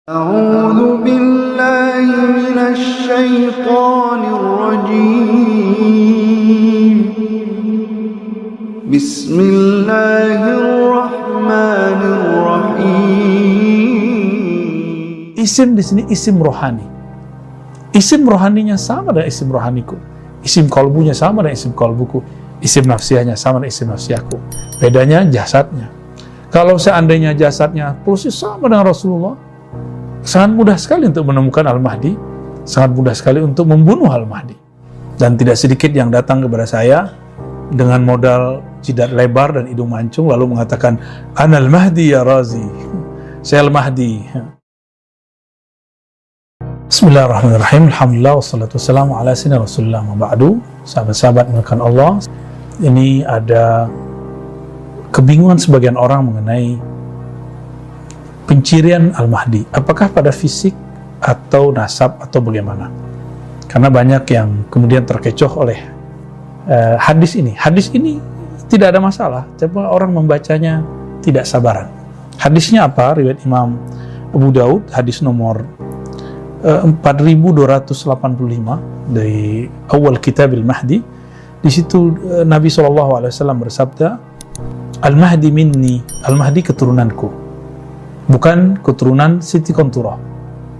أعوذ بالله من الشيطان الرجيم بسم الله الرحمن الرحيم. Isim di sini isim rohani. Isim rohaninya sama dengan isim rohaniku. Isim kolbunya sama dengan isim kolbuku. Isim nafsiyahnya sama dengan isim nafsiyahku. Bedanya jasadnya. Kalau seandainya jasadnya persis sama dengan Rasulullah, sangat mudah sekali untuk menemukan Al-Mahdi, sangat mudah sekali untuk membunuh Al-Mahdi. Dan tidak sedikit yang datang kepada saya dengan modal jidat lebar dan hidung mancung lalu mengatakan, "Ana Al-Mahdi ya Razi." Saya Al-Mahdi. Bismillahirrahmanirrahim. Alhamdulillah wassalatu wassalamu ala sayyidina Rasulullah ma ba'du. Sahabat-sahabat melakukan Allah, ini ada kebingungan sebagian orang mengenai pencirian Al-Mahdi, apakah pada fisik atau nasab atau bagaimana? Karena banyak yang kemudian terkecoh oleh hadis ini. Hadis ini tidak ada masalah, cuma orang membacanya tidak sabaran. Hadisnya apa? Riwayat Imam Abu Daud, hadis nomor 4285 dari awal Kitabil Mahdi. Di situ Nabi SAW bersabda, "Al-Mahdi minni," Al-Mahdi keturunanku. Bukan keturunan Siti Konturah.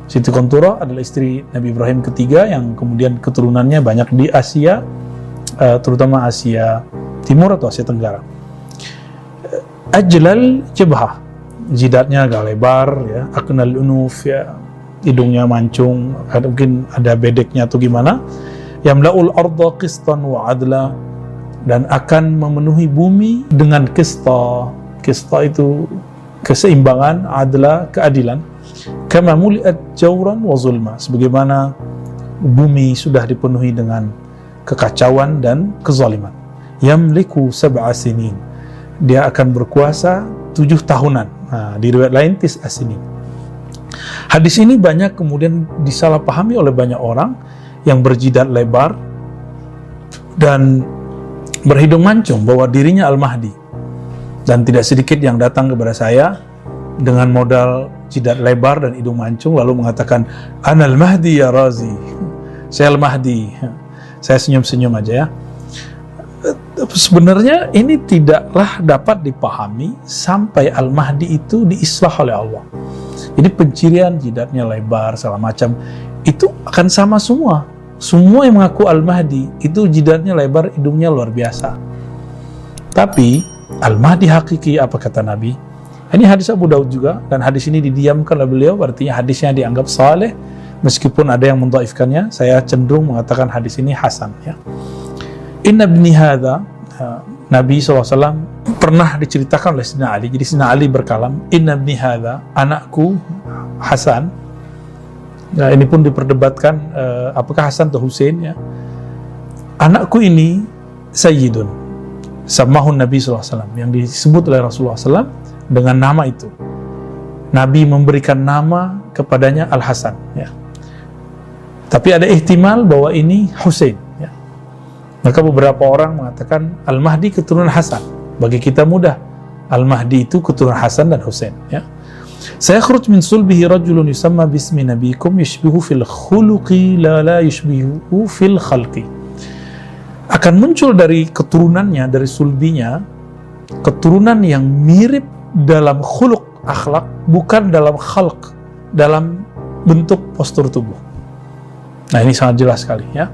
Siti Konturah adalah istri Nabi Ibrahim ketiga yang kemudian keturunannya banyak di Asia, terutama Asia Timur atau Asia Tenggara. Ajlal jabhah, jidatnya agak lebar, ya. Aknal unuf, ya, hidungnya mancung, mungkin ada bedeknya atau gimana. Yamla'ul arda qistan wa adla, dan akan memenuhi bumi dengan qista. Qista itu keseimbangan, adla, keadilan. Kama muli'at jawran wa zulma, sebagaimana bumi sudah dipenuhi dengan kekacauan dan kezaliman. Yamliku sab'a sinin, dia akan berkuasa 7 tahunan. Nah, di riwayat lain tis'a sinin. Hadis ini banyak kemudian disalahpahami oleh banyak orang yang berjidat lebar dan berhidung mancung bahwa dirinya Al-Mahdi. Dan tidak sedikit yang datang kepada saya dengan modal jidat lebar dan hidung mancung lalu mengatakan, "Ana Al-Mahdi ya Razi." Saya Al-Mahdi. Saya senyum-senyum aja, ya. Sebenarnya ini tidaklah dapat dipahami sampai Al-Mahdi itu diislah oleh Allah. Jadi pencirian jidatnya lebar segala macam itu akan sama semua. Semua yang mengaku Al-Mahdi itu jidatnya lebar, hidungnya luar biasa. Tapi Al-Mahdi hakiki, apa kata Nabi? Ini hadis Abu Daud juga, dan hadis ini didiamkan oleh beliau, artinya hadisnya dianggap saleh, meskipun ada yang mendhaifkannya. Saya cenderung mengatakan hadis ini hasan, ya. Inna ibni hadza, Nabi SAW pernah diceritakan oleh Sayyidina Ali. Jadi Sayyidina Ali berkalam, "Inna ibni hadza," anakku Hasan. Nah, ini pun diperdebatkan apakah Hasan atau Husain, ya. Anakku ini sayyidun, samahun Nabi SAW, yang disebut oleh Rasulullah SAW dengan nama itu. Nabi memberikan nama kepadanya Al-Hasan, ya. Tapi ada ihtimal bahwa ini Husain, ya. Maka beberapa orang mengatakan Al-Mahdi keturunan Hasan. Bagi kita mudah, Al-Mahdi itu keturunan Hasan dan Husain, ya. Sayakhruj min sulbihi rajulun yusamma bismi nabiyikum yushbihu fil khuluqi la yushbihu fil khalqi. Akan muncul dari keturunannya, dari sulbinya, keturunan yang mirip dalam khuluq, akhlak, bukan dalam khalq, dalam bentuk postur tubuh. Nah, ini sangat jelas sekali, ya.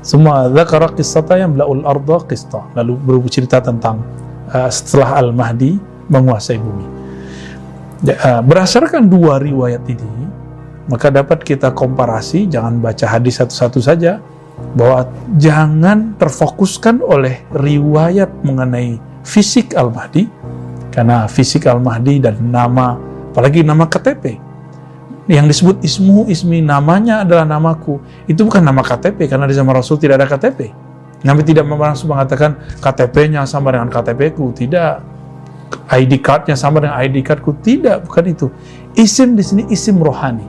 Semua dzakara qissata yamla'ul arda qista, lalu bercerita tentang setelah Al-Mahdi menguasai bumi. Berdasarkan dua riwayat ini, maka dapat kita komparasi, jangan baca hadis satu-satu saja, bahwa jangan terfokuskan oleh riwayat mengenai fisik Al-Mahdi, karena fisik Al-Mahdi dan nama, apalagi nama KTP yang disebut ismi, namanya adalah namaku, itu bukan nama KTP, karena di zaman Rasul tidak ada KTP. Nabi tidak langsung mengatakan KTP-nya sama dengan KTP-ku, tidak. ID card-nya sama dengan ID card-ku, tidak, bukan itu. Isim di sini isim rohani.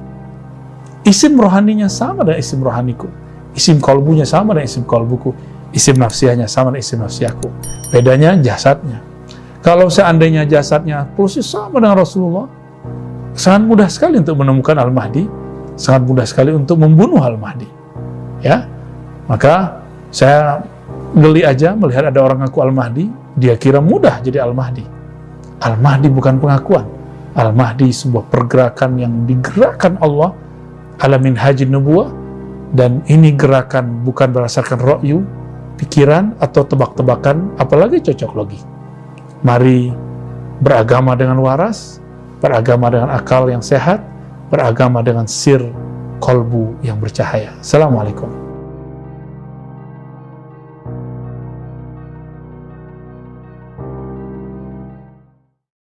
Isim rohaninya sama dengan isim rohaniku. Isim kolbunya sama dengan isim kolbuku. Isim nafsiyahnya sama dengan isim nafsiyahku. Bedanya jasadnya. Kalau seandainya jasadnya persis sama dengan Rasulullah, sangat mudah sekali untuk menemukan Al-Mahdi, sangat mudah sekali untuk membunuh Al-Mahdi. Ya, maka saya geli aja melihat ada orang ngaku Al-Mahdi, dia kira mudah jadi Al-Mahdi. Al-Mahdi bukan pengakuan. Al-Mahdi sebuah pergerakan yang digerakkan Allah ala minhajin nubuwah, dan ini gerakan bukan berdasarkan ra'yu, pikiran atau tebak-tebakan, apalagi cocok logi. Mari beragama dengan waras, beragama dengan akal yang sehat, beragama dengan sir kolbu yang bercahaya. Assalamualaikum.